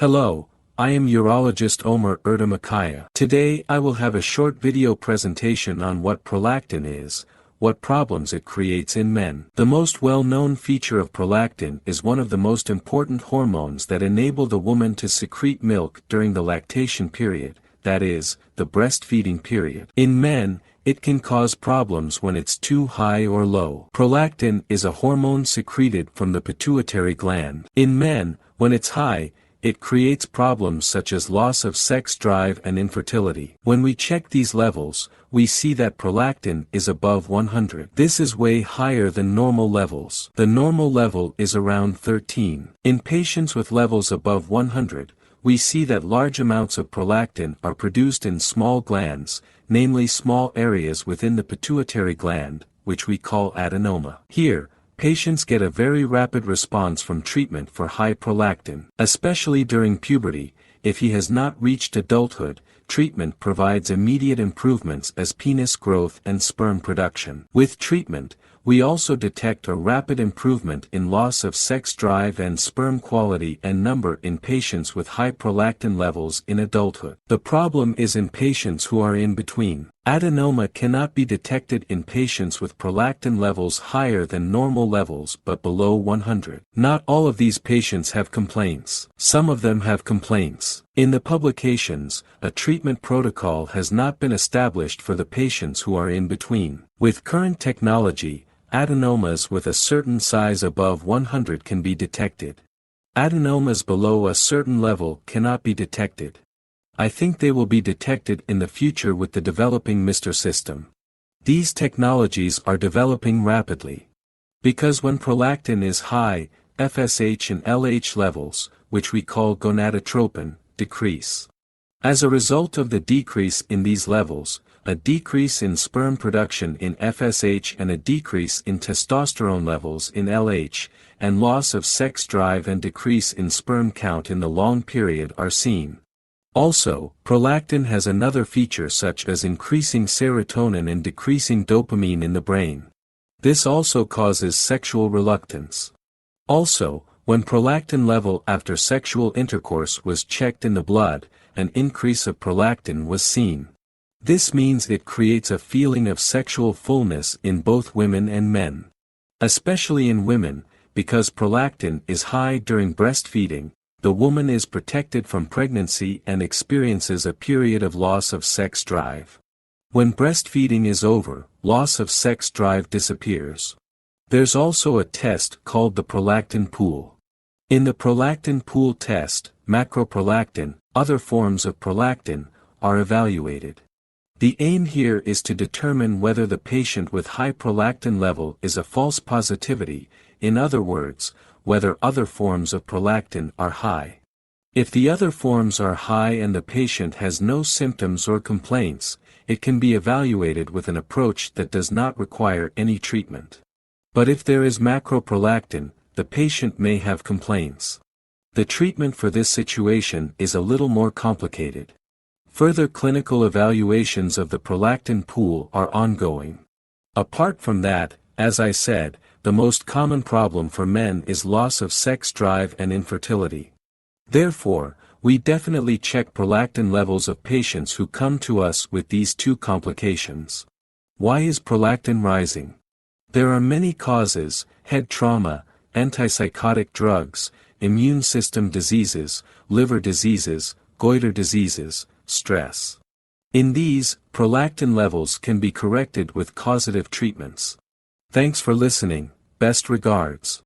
Hello, I am urologist Omer Erdamakaya. Today I will have a short video presentation on what prolactin is, what problems it creates in men. The most well-known feature of prolactin is one of the most important hormones that enable the woman to secrete milk during the lactation period, that is, the breastfeeding period. In men, it can cause problems when it's too high or low. Prolactin is a hormone secreted from the pituitary gland. In men, when it's high, it creates problems such as loss of sex drive and infertility. When we check these levels, we see that prolactin is above 100. This is way higher than normal levels. The normal level is around 13. In patients with levels above 100, we see that large amounts of prolactin are produced in small glands, namely small areas within the pituitary gland, which we call adenoma. Here, patients get a very rapid response from treatment for high prolactin. Especially during puberty, if he has not reached adulthood, treatment provides immediate improvements as penis growth and sperm production. With treatment, we also detect a rapid improvement in loss of sex drive and sperm quality and number in patients with high prolactin levels in adulthood. The problem is in patients who are in between. Adenoma cannot be detected in patients with prolactin levels higher than normal levels but below 100. Not all of these patients have complaints. Some of them have complaints. In the publications, a treatment protocol has not been established for the patients who are in between. With current technology, adenomas with a certain size above 100 can be detected. Adenomas below a certain level cannot be detected. I think they will be detected in the future with the developing MR system. These technologies are developing rapidly. Because when prolactin is high, FSH and LH levels, which we call gonadotropin, decrease. As a result of the decrease in these levels, a decrease in sperm production in FSH and a decrease in testosterone levels in LH, and loss of sex drive and decrease in sperm count in the long period are seen. Also, prolactin has another feature such as increasing serotonin and decreasing dopamine in the brain. This also causes sexual reluctance. Also, when prolactin level after sexual intercourse was checked in the blood, an increase of prolactin was seen. This means it creates a feeling of sexual fullness in both women and men. Especially in women, because prolactin is high during breastfeeding, the woman is protected from pregnancy and experiences a period of loss of sex drive. When breastfeeding is over, loss of sex drive disappears. There's also a test called the prolactin pool. In the prolactin pool test, macroprolactin, other forms of prolactin, are evaluated. The aim here is to determine whether the patient with high prolactin level is a false positivity, in other words, whether other forms of prolactin are high. If the other forms are high and the patient has no symptoms or complaints, it can be evaluated with an approach that does not require any treatment. But if there is macroprolactin, the patient may have complaints. The treatment for this situation is a little more complicated. Further clinical evaluations of the prolactin pool are ongoing. Apart from that, as I said, the most common problem for men is loss of sex drive and infertility. Therefore, we definitely check prolactin levels of patients who come to us with these two complications. Why is prolactin rising? There are many causes: head trauma, antipsychotic drugs, immune system diseases, liver diseases, goiter diseases, stress. In these, prolactin levels can be corrected with causative treatments. Thanks for listening, best regards.